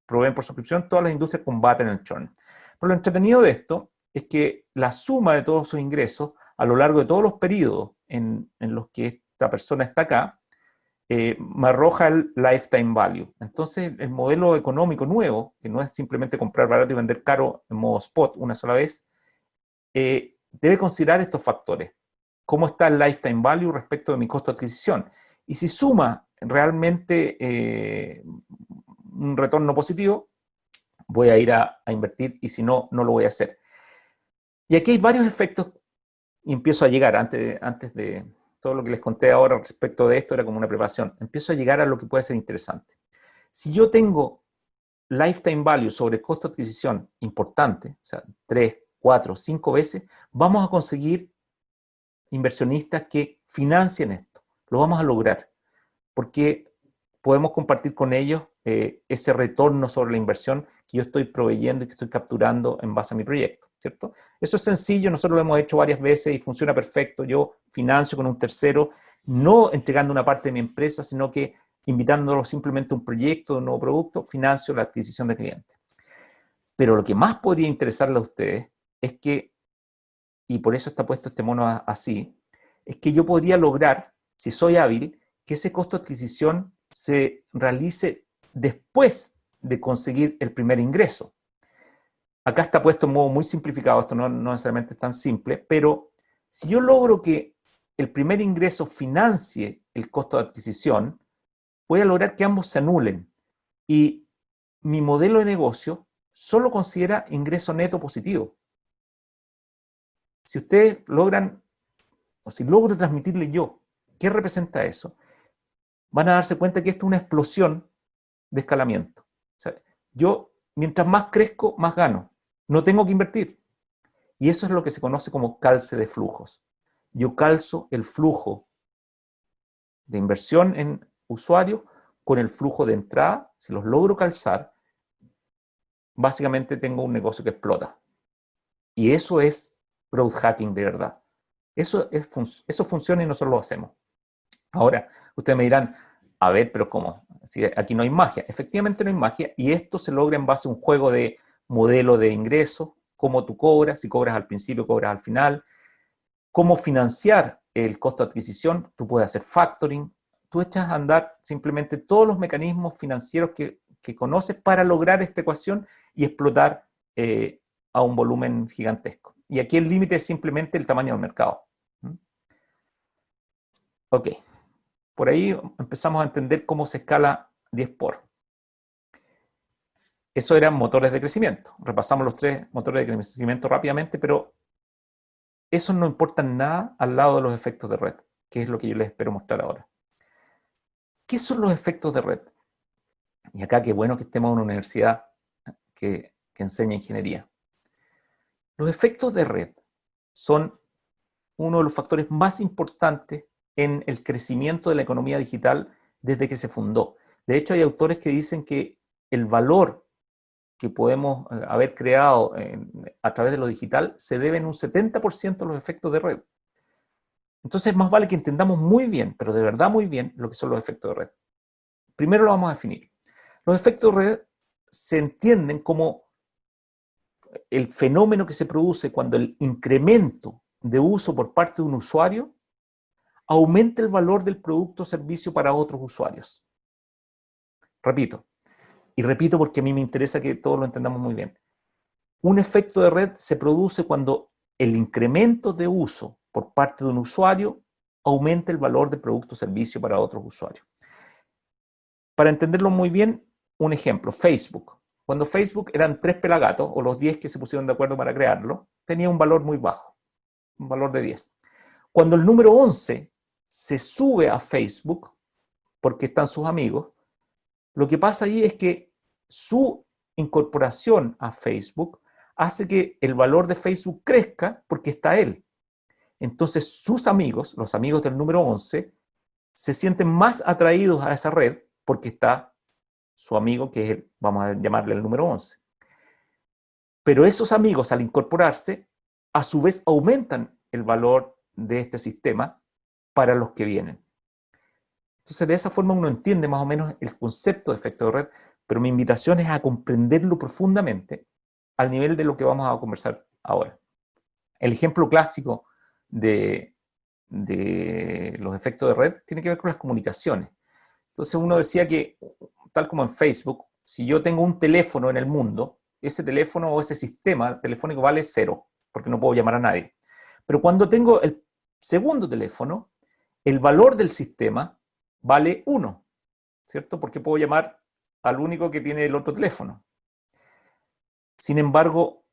proveen por suscripción, todas las industrias combaten el churn. Pero lo entretenido de esto es que la suma de todos esos ingresos a lo largo de todos los periodos en los que esta persona está acá, me arroja el lifetime value. Entonces, el modelo económico nuevo, que no es simplemente comprar barato y vender caro en modo spot una sola vez, debe considerar estos factores. ¿Cómo está el lifetime value respecto de mi costo de adquisición? Y si suma realmente un retorno positivo, voy a ir a invertir, y si no, no lo voy a hacer. Y aquí hay varios efectos y empiezo a llegar, antes de todo lo que les conté ahora respecto de esto, era como una preparación, empiezo a llegar a lo que puede ser interesante. Si yo tengo lifetime value sobre costo de adquisición importante, o sea, 3, 4, 5 veces, vamos a conseguir inversionistas que financien esto. Lo vamos a lograr. Porque podemos compartir con ellos ese retorno sobre la inversión que yo estoy proveyendo y que estoy capturando en base a mi proyecto, ¿cierto? Eso es sencillo, nosotros lo hemos hecho varias veces y funciona perfecto. Yo financio con un tercero, no entregando una parte de mi empresa, sino que invitándolo simplemente a un proyecto, un nuevo producto, financio la adquisición de clientes. Pero lo que más podría interesarle a ustedes es que, y por eso está puesto este mono así, es que yo podría lograr, si soy hábil, que ese costo de adquisición se realice después de conseguir el primer ingreso. Acá está puesto en modo muy simplificado, esto no necesariamente es tan simple, pero si yo logro que el primer ingreso financie el costo de adquisición, voy a lograr que ambos se anulen. Y mi modelo de negocio solo considera ingreso neto positivo. Si ustedes logran, o si logro transmitirle yo qué representa eso, van a darse cuenta que esto es una explosión de escalamiento. O sea, yo, mientras más crezco, más gano. No tengo que invertir. Y eso es lo que se conoce como calce de flujos. Yo calzo el flujo de inversión en usuarios con el flujo de entrada. Si los logro calzar, básicamente tengo un negocio que explota. Y eso es growth hacking de verdad. Eso funciona y nosotros lo hacemos. Ahora, ustedes me dirán, a ver, pero ¿cómo? Si aquí no hay magia. Efectivamente no hay magia y esto se logra en base a un juego de modelo de ingresos, cómo tú cobras, si cobras al principio, cobras al final, cómo financiar el costo de adquisición, tú puedes hacer factoring, tú echas a andar simplemente todos los mecanismos financieros que conoces para lograr esta ecuación y explotar a un volumen gigantesco. Y aquí el límite es simplemente el tamaño del mercado. Ok, por ahí empezamos a entender cómo se escala 10 por. Eso eran motores de crecimiento. Repasamos los 3 motores de crecimiento rápidamente, pero eso no importa nada al lado de los efectos de red, que es lo que yo les espero mostrar ahora. ¿Qué son los efectos de red? Y acá qué bueno que estemos en una universidad que enseña ingeniería. Los efectos de red son uno de los factores más importantes en el crecimiento de la economía digital desde que se fundó. De hecho, hay autores que dicen que el valor que podemos haber creado a través de lo digital se debe en un 70% a los efectos de red. Entonces, más vale que entendamos muy bien, pero de verdad muy bien, lo que son los efectos de red. Primero lo vamos a definir. Los efectos de red se entienden como el fenómeno que se produce cuando el incremento de uso por parte de un usuario aumenta el valor del producto o servicio para otros usuarios. Repito, y repito porque a mí me interesa que todos lo entendamos muy bien. Un efecto de red se produce cuando el incremento de uso por parte de un usuario aumenta el valor del producto o servicio para otros usuarios. Para entenderlo muy bien, un ejemplo, Facebook. Cuando Facebook eran 3 pelagatos, o los 10 que se pusieron de acuerdo para crearlo, tenía un valor muy bajo, un valor de 10. Cuando el número 11 se sube a Facebook, porque están sus amigos, lo que pasa ahí es que su incorporación a Facebook hace que el valor de Facebook crezca porque está él. Entonces sus amigos, los amigos del número 11, se sienten más atraídos a esa red porque está su amigo, que es vamos a llamarle el número 11. Pero esos amigos, al incorporarse, a su vez aumentan el valor de este sistema para los que vienen. Entonces, de esa forma uno entiende más o menos el concepto de efecto de red, pero mi invitación es a comprenderlo profundamente al nivel de lo que vamos a conversar ahora. El ejemplo clásico de los efectos de red tiene que ver con las comunicaciones. Entonces uno decía que, tal como en Facebook, si yo tengo un teléfono en el mundo, ese teléfono o ese sistema telefónico vale 0, porque no puedo llamar a nadie. Pero cuando tengo el segundo teléfono, el valor del sistema vale 1, ¿cierto? Porque puedo llamar al único que tiene el otro teléfono. Sin embargo,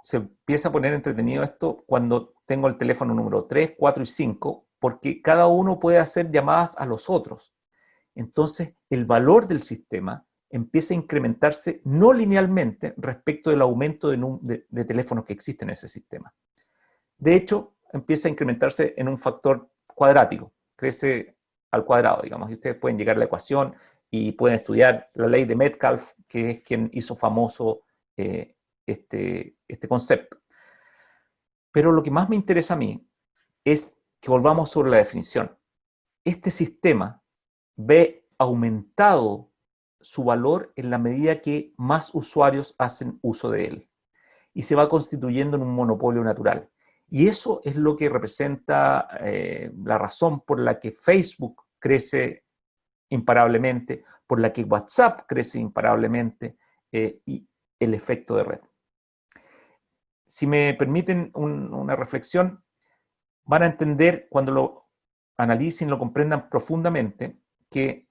se empieza a poner entretenido esto cuando tengo el teléfono número 3, 4 y 5, porque cada uno puede hacer llamadas a los otros. Entonces, el valor del sistema empieza a incrementarse no linealmente respecto del aumento de teléfonos que existen en ese sistema. De hecho, empieza a incrementarse en un factor cuadrático, crece al cuadrado, digamos, y ustedes pueden llegar a la ecuación y pueden estudiar la ley de Metcalfe, que es quien hizo famoso este concepto. Pero lo que más me interesa a mí es que volvamos sobre la definición. Este sistema ve aumentado su valor en la medida que más usuarios hacen uso de él y se va constituyendo en un monopolio natural. Y eso es lo que representa la razón por la que Facebook crece imparablemente, por la que WhatsApp crece imparablemente, y el efecto de red. Si me permiten una reflexión, van a entender cuando lo analicen, lo comprendan profundamente, que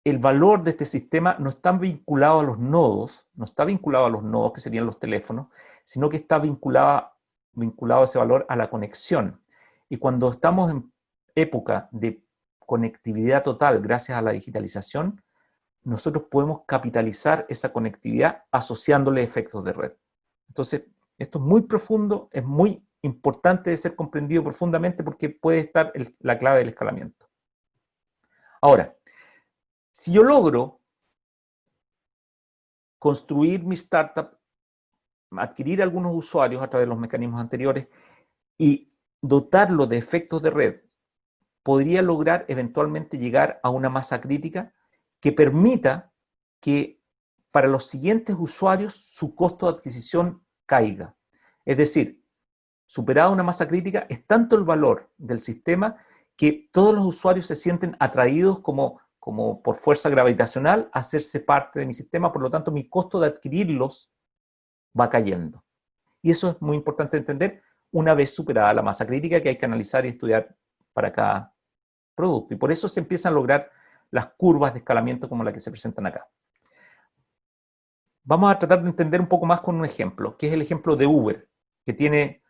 el valor de este sistema no está vinculado a los nodos, no está vinculado a los nodos que serían los teléfonos, sino que está vinculado ese valor a la conexión. Y cuando estamos en época de conectividad total gracias a la digitalización, nosotros podemos capitalizar esa conectividad asociándole efectos de red. Entonces, esto es muy profundo, es muy importante de ser comprendido profundamente porque puede estar la clave del escalamiento. Ahora, si yo logro construir mi startup, adquirir algunos usuarios a través de los mecanismos anteriores y dotarlo de efectos de red, podría lograr eventualmente llegar a una masa crítica que permita que para los siguientes usuarios su costo de adquisición caiga. Es decir, superada una masa crítica, es tanto el valor del sistema que todos los usuarios se sienten atraídos como por fuerza gravitacional a hacerse parte de mi sistema, por lo tanto mi costo de adquirirlos va cayendo. Y eso es muy importante entender una vez superada la masa crítica que hay que analizar y estudiar para cada producto. Y por eso se empiezan a lograr las curvas de escalamiento como la que se presentan acá. Vamos a tratar de entender un poco más con un ejemplo, que es el ejemplo de Uber, que tiene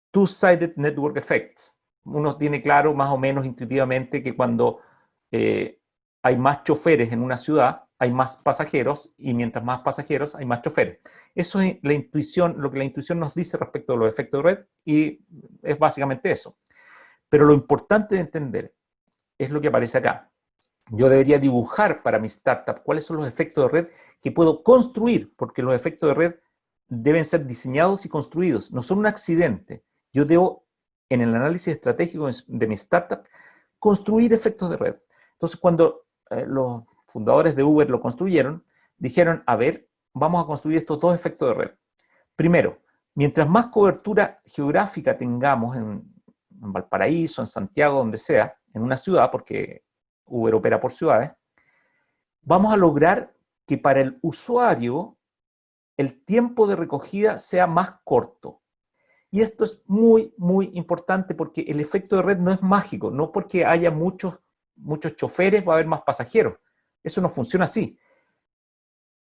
two-sided network effects. Uno tiene claro más o menos intuitivamente que cuando hay más choferes en una ciudad, hay más pasajeros, y mientras más pasajeros, hay más choferes. Eso es la intuición, lo que la intuición nos dice respecto a los efectos de red, y es básicamente eso. Pero lo importante de entender es lo que aparece acá. Yo debería dibujar para mi startup cuáles son los efectos de red que puedo construir, porque los efectos de red deben ser diseñados y construidos, no son un accidente. Yo debo, en el análisis estratégico de mi startup, construir efectos de red. Entonces, cuando los fundadores de Uber lo construyeron, dijeron, a ver, vamos a construir estos dos efectos de red. Primero, mientras más cobertura geográfica tengamos en Valparaíso, en Santiago, donde sea, en una ciudad, porque Uber opera por ciudades, vamos a lograr que para el usuario el tiempo de recogida sea más corto. Y esto es muy, muy importante porque el efecto de red no es mágico, no porque haya muchos choferes va a haber más pasajeros. Eso no funciona así.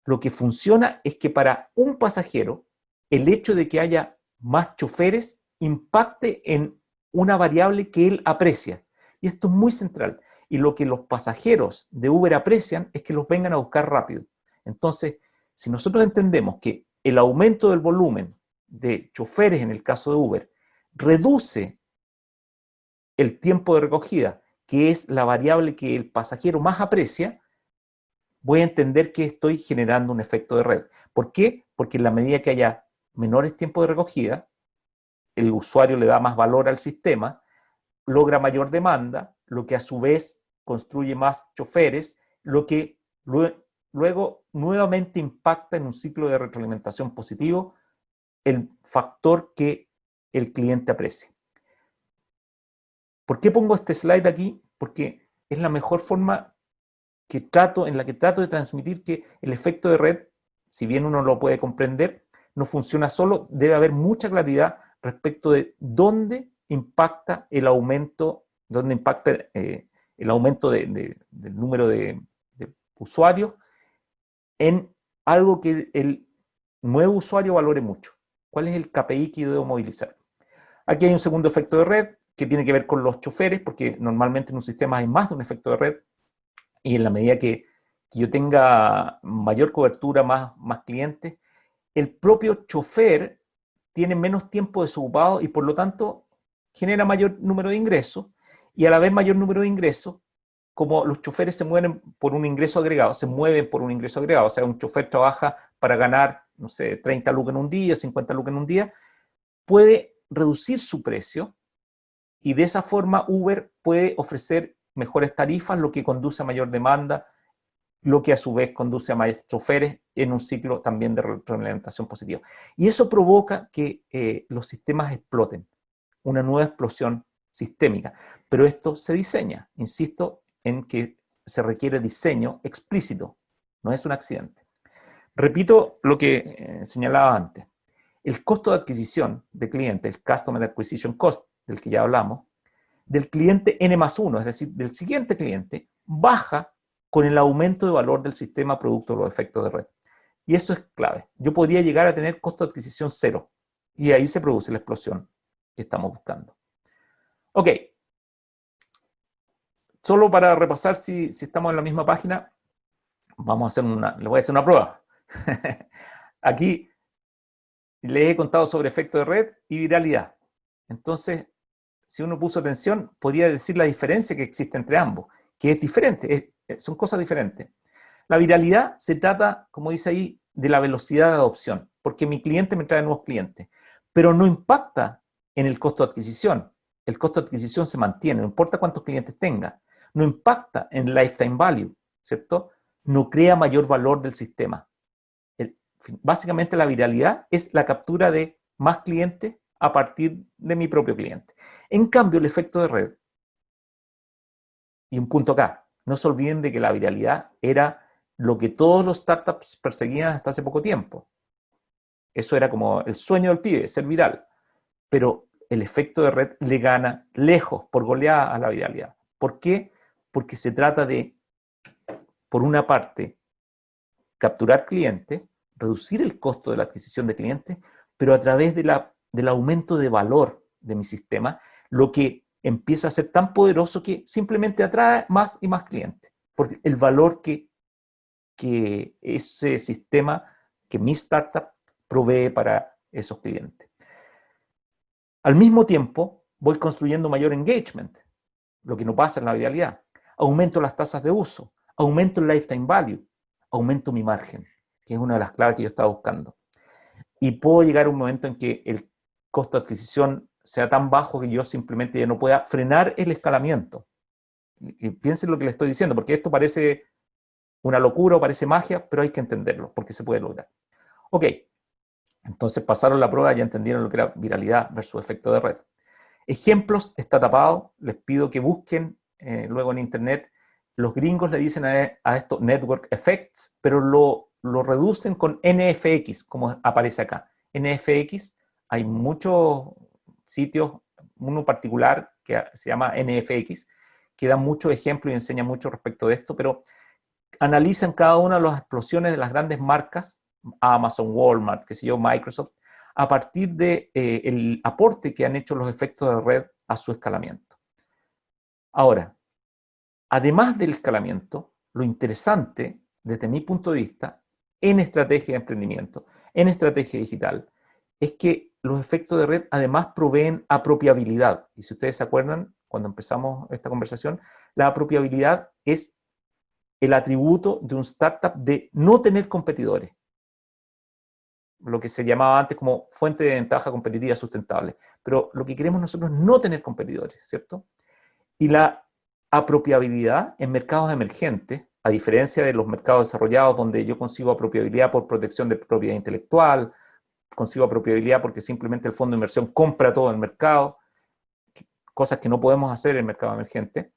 Lo que funciona es que para un pasajero, el hecho de que haya más choferes impacte en una variable que él aprecia. Y esto es muy central. Y lo que los pasajeros de Uber aprecian es que los vengan a buscar rápido. Entonces, si nosotros entendemos que el aumento del volumen de choferes en el caso de Uber reduce el tiempo de recogida, que es la variable que el pasajero más aprecia, voy a entender que estoy generando un efecto de red. ¿Por qué? Porque en la medida que haya menores tiempos de recogida, el usuario le da más valor al sistema, logra mayor demanda, lo que a su vez construye más choferes, lo que luego nuevamente impacta en un ciclo de retroalimentación positivo, el factor que el cliente aprecia. ¿Por qué pongo este slide aquí? Porque es la mejor forma en la que trato de transmitir que el efecto de red, si bien uno lo puede comprender, no funciona solo, debe haber mucha claridad respecto de dónde impacta el aumento, del número de usuarios en algo que el nuevo usuario valore mucho. ¿Cuál es el KPI que yo debo movilizar? Aquí hay un segundo efecto de red que tiene que ver con los choferes, porque normalmente en un sistema hay más de un efecto de red, y en la medida que yo tenga mayor cobertura, más clientes, el propio chofer tiene menos tiempo desocupado y por lo tanto genera mayor número de ingresos, y a la vez mayor número de ingresos como los choferes se mueven por un ingreso agregado, o sea, un chofer trabaja para ganar, no sé, 30 lucas en un día, 50 lucas en un día, puede reducir su precio y de esa forma Uber puede ofrecer mejores tarifas, lo que conduce a mayor demanda, lo que a su vez conduce a más choferes en un ciclo también de retroalimentación positiva. Y eso provoca que los sistemas exploten, una nueva explosión sistémica. Pero esto se diseña, insisto, en que se requiere diseño explícito, no es un accidente. Repito lo que señalaba antes. El costo de adquisición de cliente, el Customer Acquisition Cost, del que ya hablamos, del cliente N+1, es decir, del siguiente cliente, baja con el aumento de valor del sistema producto de los efectos de red. Y eso es clave. Yo podría llegar a tener costo de adquisición cero. Y ahí se produce la explosión que estamos buscando. Ok. Solo para repasar si estamos en la misma página, le voy a hacer una prueba. Aquí les he contado sobre efecto de red y viralidad. Entonces, si uno puso atención, podría decir la diferencia que existe entre ambos, que es diferente, son cosas diferentes. La viralidad se trata, como dice ahí, de la velocidad de adopción, porque mi cliente me trae nuevos clientes, pero no impacta en el costo de adquisición. El costo de adquisición se mantiene, no importa cuántos clientes tenga. No impacta en lifetime value, ¿cierto? No crea mayor valor del sistema. Básicamente la viralidad es la captura de más clientes a partir de mi propio cliente. En cambio, el efecto de red, y un punto acá, no se olviden de que la viralidad era lo que todos los startups perseguían hasta hace poco tiempo. Eso era como el sueño del pibe, ser viral. Pero el efecto de red le gana lejos, por goleada, a la viralidad. ¿Por qué? Porque se trata de, por una parte, capturar clientes, reducir el costo de la adquisición de clientes, pero a través del aumento de valor de mi sistema, lo que empieza a ser tan poderoso que simplemente atrae más y más clientes. Porque el valor que ese sistema, que mi startup provee para esos clientes. Al mismo tiempo, voy construyendo mayor engagement, lo que no pasa en la viralidad. Aumento las tasas de uso, aumento el lifetime value, aumento mi margen, que es una de las claves que yo estaba buscando. Y puedo llegar a un momento en que el costo de adquisición sea tan bajo que yo simplemente ya no pueda frenar el escalamiento. Y piensen lo que les estoy diciendo, porque esto parece una locura o parece magia, pero hay que entenderlo, porque se puede lograr. Ok, entonces pasaron la prueba, ya entendieron lo que era viralidad versus efecto de red. Ejemplos, está tapado, les pido que busquen luego en internet. Los gringos le dicen a esto network effects, pero lo reducen con NFX, como aparece acá. NFX, hay muchos sitios, uno particular que se llama NFX, que da muchos ejemplos y enseña mucho respecto de esto, pero analizan cada una de las explosiones de las grandes marcas, Amazon, Walmart, qué sé yo, Microsoft, a partir del aporte que han hecho los efectos de red a su escalamiento. Ahora, además del escalamiento, lo interesante, desde mi punto de vista, en estrategia de emprendimiento, en estrategia digital, es que los efectos de red además proveen apropiabilidad. Y si ustedes se acuerdan, cuando empezamos esta conversación, la apropiabilidad es el atributo de un startup de no tener competidores, lo que se llamaba antes como fuente de ventaja competitiva sustentable. Pero lo que queremos nosotros es no tener competidores, ¿cierto? Y la apropiabilidad en mercados emergentes, a diferencia de los mercados desarrollados donde yo consigo apropiabilidad por protección de propiedad intelectual, consigo apropiabilidad porque simplemente el fondo de inversión compra todo el mercado, cosas que no podemos hacer en el mercado emergente.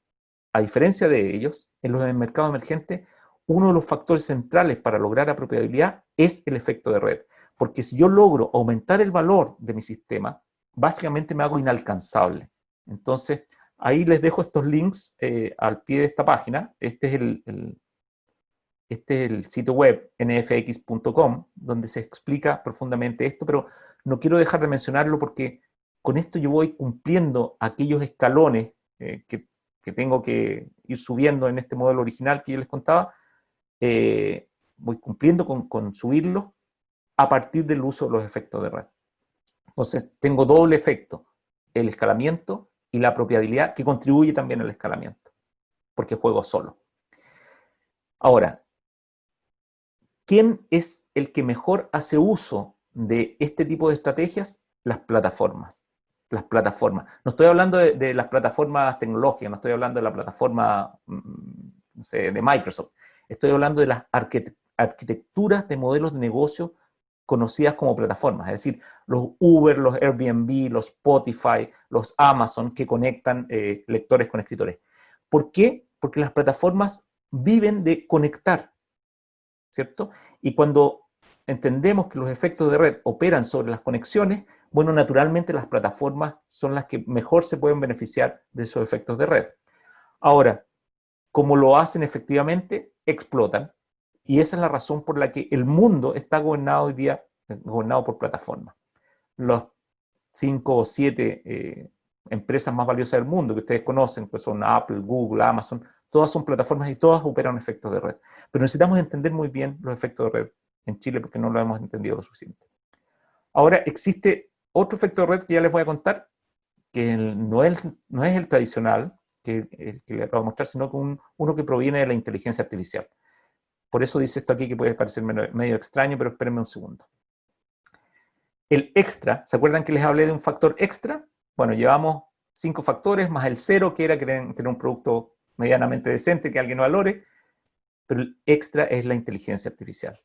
A diferencia de ellos, en los mercados emergentes, uno de los factores centrales para lograr apropiabilidad es el efecto de red. Porque si yo logro aumentar el valor de mi sistema, básicamente me hago inalcanzable. Entonces, ahí les dejo estos links al pie de esta página. Este es el sitio web nfx.com, donde se explica profundamente esto, pero no quiero dejar de mencionarlo porque con esto yo voy cumpliendo aquellos escalones que tengo que ir subiendo en este modelo original que yo les contaba, voy cumpliendo con subirlo a partir del uso de los efectos de red. Entonces, tengo doble efecto, el escalamiento y la apropiabilidad que contribuye también al escalamiento. porque juego solo. Ahora, ¿quién es el que mejor hace uso de este tipo de estrategias? Las plataformas. Las plataformas. No estoy hablando de las plataformas tecnológicas, no estoy hablando de la plataforma, no sé, de Microsoft. Estoy hablando de las arquitecturas de modelos de negocio conocidas como plataformas, es decir, los Uber, los Airbnb, los Spotify, los Amazon que conectan lectores con escritores. ¿Por qué? Porque las plataformas viven de conectar, ¿cierto? Y cuando entendemos que los efectos de red operan sobre las conexiones, bueno, naturalmente las plataformas son las que mejor se pueden beneficiar de esos efectos de red. Ahora, como lo hacen efectivamente, explotan. Y esa es la razón por la que el mundo está gobernado hoy día, gobernado por plataformas. Los 5 o 7 empresas más valiosas del mundo que ustedes conocen, pues son Apple, Google, Amazon, todas son plataformas y todas operan efectos de red. Pero necesitamos entender muy bien los efectos de red en Chile porque no lo hemos entendido lo suficiente. Ahora, existe otro efecto de red que ya les voy a contar, que no es el tradicional, que les acabo de mostrar, sino que uno que proviene de la inteligencia artificial. Por eso dice esto aquí que puede parecer medio extraño, pero espérenme un segundo. El extra, ¿se acuerdan que les hablé de un factor extra? Bueno, llevamos 5 factores más el 0, que era tener un producto medianamente decente que alguien valore, pero el extra es la inteligencia artificial.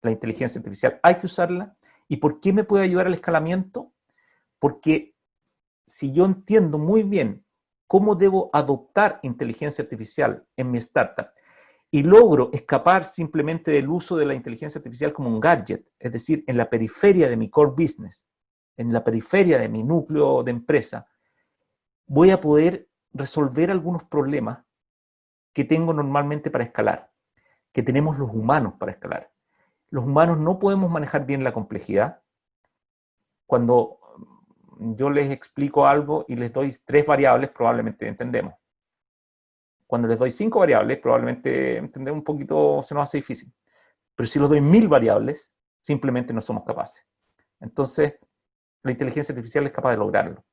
La inteligencia artificial hay que usarla. ¿Y por qué me puede ayudar al escalamiento? Porque si yo entiendo muy bien cómo debo adoptar inteligencia artificial en mi startup y logro escapar simplemente del uso de la inteligencia artificial como un gadget, es decir, en la periferia de mi core business, en la periferia de mi núcleo de empresa, voy a poder resolver algunos problemas que tengo normalmente para escalar, que tenemos los humanos para escalar. Los humanos no podemos manejar bien la complejidad. Cuando yo les explico algo y les doy 3 variables, probablemente entendemos. Cuando les doy 5 variables, probablemente entender un poquito se nos hace difícil. Pero si les doy 1000 variables, simplemente no somos capaces. Entonces, la inteligencia artificial es capaz de lograrlo.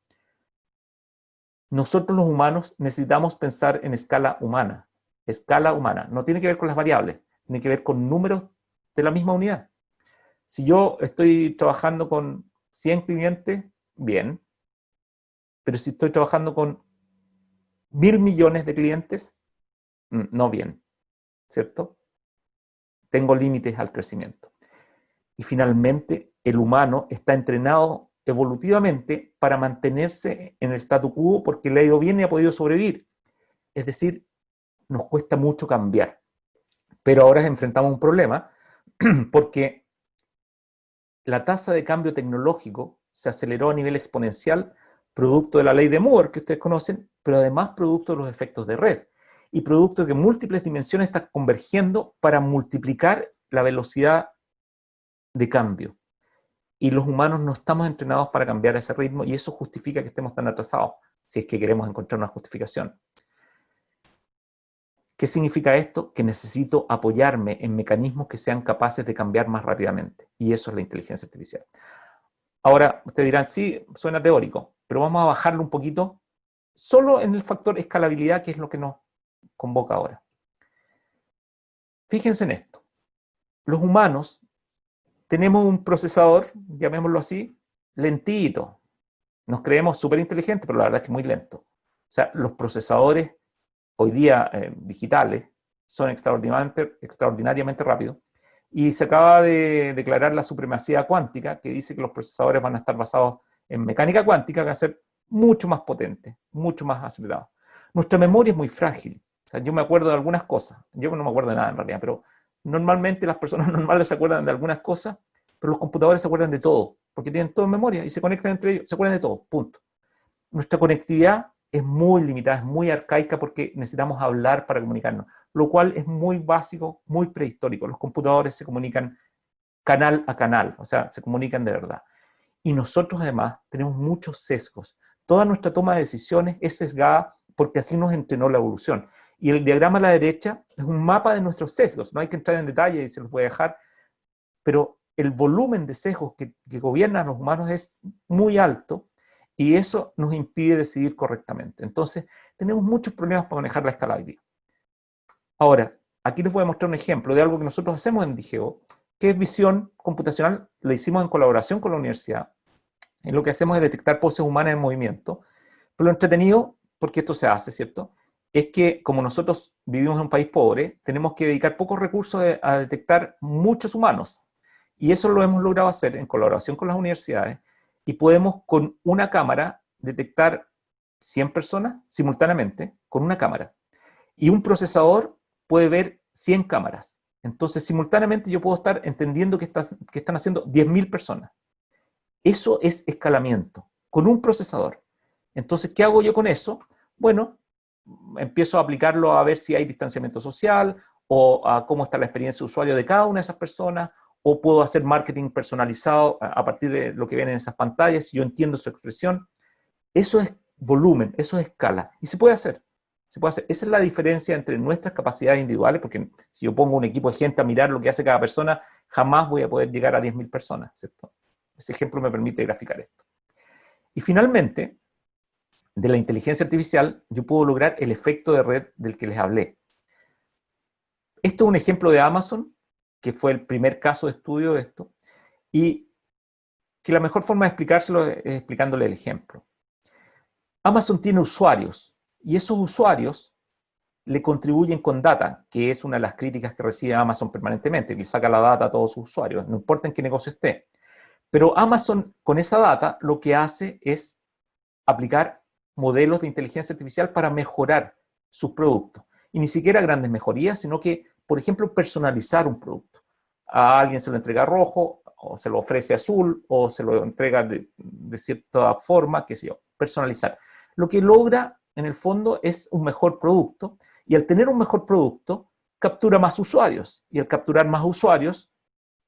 Nosotros los humanos necesitamos pensar en escala humana. Escala humana. No tiene que ver con las variables, tiene que ver con números de la misma unidad. Si yo estoy trabajando con 100 clientes, bien. Pero si estoy trabajando con 1000 millones de clientes, no bien, ¿cierto? Tengo límites al crecimiento. Y finalmente, el humano está entrenado evolutivamente para mantenerse en el statu quo porque le ha ido bien y ha podido sobrevivir. Es decir, nos cuesta mucho cambiar. Pero ahora enfrentamos un problema porque la tasa de cambio tecnológico se aceleró a nivel exponencial, producto de la ley de Moore, que ustedes conocen, pero además producto de los efectos de red y producto de que múltiples dimensiones están convergiendo para multiplicar la velocidad de cambio. Y los humanos no estamos entrenados para cambiar a ese ritmo y eso justifica que estemos tan atrasados, si es que queremos encontrar una justificación. ¿Qué significa esto? Que necesito apoyarme en mecanismos que sean capaces de cambiar más rápidamente. Y eso es la inteligencia artificial. Ahora, ustedes dirán, sí, suena teórico, pero vamos a bajarlo un poquito solo en el factor escalabilidad, que es lo que nos convoca ahora. Fíjense en esto. Los humanos tenemos un procesador, llamémoslo así, lentito. Nos creemos súper inteligentes, pero la verdad es que muy lento. O sea, los procesadores hoy día digitales son extraordinariamente rápidos. Y se acaba de declarar la supremacía cuántica, que dice que los procesadores van a estar basados en mecánica cuántica, que van a ser mucho más potentes, mucho más acelerados. Nuestra memoria es muy frágil. O sea, yo me acuerdo de algunas cosas. Yo no me acuerdo de nada en realidad, pero normalmente las personas normales se acuerdan de algunas cosas, pero los computadores se acuerdan de todo, porque tienen todo en memoria y se conectan entre ellos, se acuerdan de todo, punto. Nuestra conectividad es muy limitada, es muy arcaica porque necesitamos hablar para comunicarnos, lo cual es muy básico, muy prehistórico. Los computadores se comunican canal a canal, o sea, se comunican de verdad. Y nosotros además tenemos muchos sesgos. Toda nuestra toma de decisiones es sesgada porque así nos entrenó la evolución. Y el diagrama a la derecha es un mapa de nuestros sesgos. No hay que entrar en detalle y se los voy a dejar, pero el volumen de sesgos que gobiernan a los humanos es muy alto y eso nos impide decidir correctamente. Entonces, tenemos muchos problemas para manejar la escalabilidad. Ahora, aquí les voy a mostrar un ejemplo de algo que nosotros hacemos en Digeo, que es visión computacional, lo hicimos en colaboración con la universidad. Y lo que hacemos es detectar poses humanas en movimiento. Pero lo entretenido, porque esto se hace, ¿cierto?, es que como nosotros vivimos en un país pobre, tenemos que dedicar pocos recursos a detectar muchos humanos. Y eso lo hemos logrado hacer en colaboración con las universidades, y podemos con una cámara detectar 100 personas simultáneamente con una cámara. Y un procesador puede ver 100 cámaras. Entonces, simultáneamente yo puedo estar entendiendo que están haciendo 10.000 personas. Eso es escalamiento, con un procesador. Entonces, ¿qué hago yo con eso? Bueno, empiezo a aplicarlo a ver si hay distanciamiento social, o a cómo está la experiencia de usuario de cada una de esas personas, o puedo hacer marketing personalizado a partir de lo que ven en esas pantallas, si yo entiendo su expresión. Eso es volumen, eso es escala, y se puede hacer. Se puede hacer. Esa es la diferencia entre nuestras capacidades individuales, porque si yo pongo un equipo de gente a mirar lo que hace cada persona, jamás voy a poder llegar a 10.000 personas, ¿cierto? Ese ejemplo me permite graficar esto. Y finalmente, de la inteligencia artificial, yo puedo lograr el efecto de red del que les hablé. Esto es un ejemplo de Amazon, que fue el primer caso de estudio de esto, y que la mejor forma de explicárselo es explicándole el ejemplo. Amazon tiene usuarios, y esos usuarios le contribuyen con data, que es una de las críticas que recibe Amazon permanentemente, que le saca la data a todos sus usuarios, no importa en qué negocio esté. Pero Amazon, con esa data, lo que hace es aplicar modelos de inteligencia artificial para mejorar sus productos. Y ni siquiera grandes mejorías, sino que, por ejemplo, personalizar un producto. A alguien se lo entrega rojo, o se lo ofrece azul, o se lo entrega de cierta forma, qué sé yo, personalizar. Lo que logra, en el fondo, es un mejor producto, y al tener un mejor producto, captura más usuarios, y al capturar más usuarios,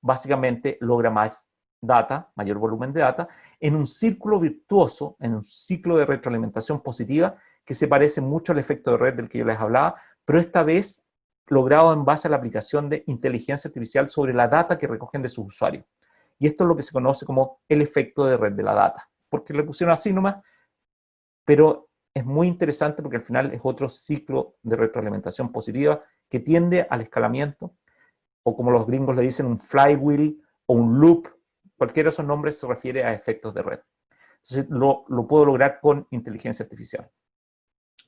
básicamente logra más data, mayor volumen de data, en un círculo virtuoso, en un ciclo de retroalimentación positiva, que se parece mucho al efecto de red del que yo les hablaba, pero esta vez logrado en base a la aplicación de inteligencia artificial sobre la data que recogen de sus usuarios. Y esto es lo que se conoce como el efecto de red de la data, porque le pusieron así nomás, pero es muy interesante porque al final es otro ciclo de retroalimentación positiva que tiende al escalamiento, o como los gringos le dicen, un flywheel o un loop. Cualquiera de esos nombres se refiere a efectos de red. Entonces, lo puedo lograr con inteligencia artificial.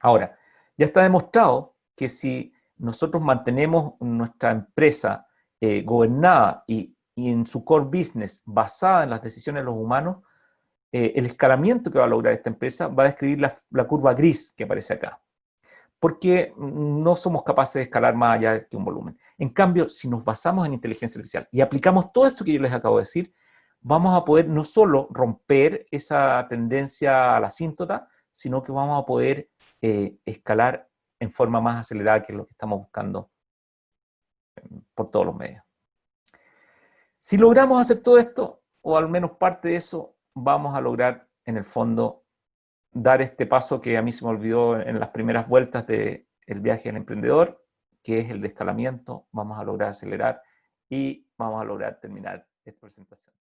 Ahora, ya está demostrado que si nosotros mantenemos nuestra empresa gobernada y en su core business basada en las decisiones de los humanos, el escalamiento que va a lograr esta empresa va a describir la curva gris que aparece acá, porque no somos capaces de escalar más allá que un volumen. En cambio, si nos basamos en inteligencia artificial y aplicamos todo esto que yo les acabo de decir, vamos a poder no solo romper esa tendencia a la asíntota, sino que vamos a poder escalar en forma más acelerada, que es lo que estamos buscando por todos los medios. Si logramos hacer todo esto, o al menos parte de eso, vamos a lograr, en el fondo, dar este paso que a mí se me olvidó en las primeras vueltas del viaje del emprendedor, que es el de escalamiento. Vamos a lograr acelerar y vamos a lograr terminar esta presentación.